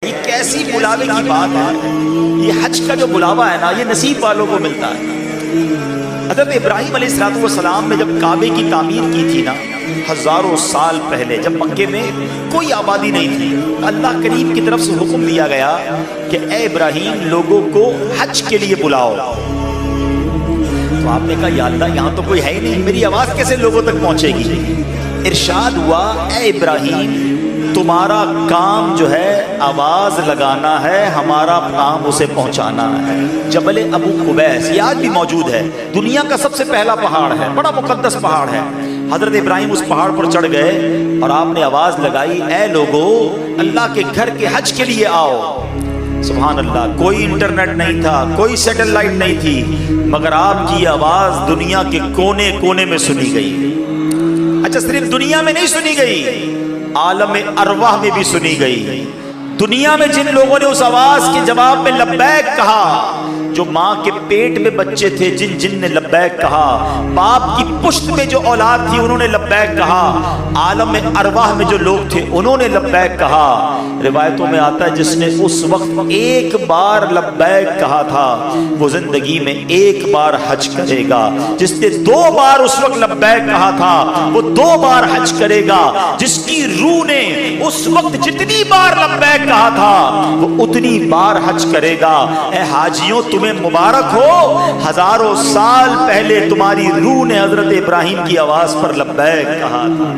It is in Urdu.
یہ کیسی بلاوے کی بات ہے. یہ حج کا جو بلاوا ہے نا، یہ نصیب والوں کو ملتا ہے. حضرت ابراہیم علیہ السلام نے جب کعبے کی تعمیر کی تھی نا، ہزاروں سال پہلے، جب مکے میں کوئی آبادی نہیں تھی، اللہ کریم کی طرف سے حکم دیا گیا کہ اے ابراہیم لوگوں کو حج کے لیے بلاؤ. تو آپ نے کہا یا اللہ یہاں تو کوئی ہے ہی نہیں، میری آواز کیسے لوگوں تک پہنچے گی؟ ارشاد ہوا اے ابراہیم تمہارا کام جو ہے آواز لگانا ہے، ہمارا کام اسے پہنچانا ہے. جبل ابو قبیس یہ آج بھی موجود ہے، دنیا کا سب سے پہلا پہاڑ ہے، بڑا مقدس پہاڑ ہے. حضرت ابراہیم اس پہاڑ پر چڑھ گئے اور آپ نے آواز لگائی اے لوگو اللہ کے گھر کے حج کے لیے آؤ. سبحان اللہ، کوئی انٹرنیٹ نہیں تھا، کوئی سیٹلائٹ نہیں تھی، مگر آپ کی آواز دنیا کے کونے کونے میں سنی گئی. اچھا صرف دنیا میں نہیں سنی گئی، عالم ارواح میں بھی سنی گئی. دنیا میں جن لوگوں نے اس آواز کے جواب میں لبیک کہا، جو ماں کے پیٹ میں بچے تھے جن نے لبیک کہا، باپ کی پشت میں جو اولاد تھی انہوں نے لبیک کہا، عالم ارواح میں جو لوگ تھے انہوں نے لبیک کہا. روایتوں میں آتا ہے جس نے اس وقت ایک بار لبیک کہا تھا وہ زندگی میں ایک بار حج کرے گا. جس نے 2 بار اس وقت لبیک کہا تھا وہ 2 بار حج کرے گا. جس کی روح نے اس وقت جتنی بار لبیک کہا تھا وہ اتنی بار حج کرے گا. اے حاجیوں تمہیں مبارک ہو، ہزاروں سال پہلے تمہاری روح نے حضرت ابراہیم کی آواز پر لبیک کہا تھا.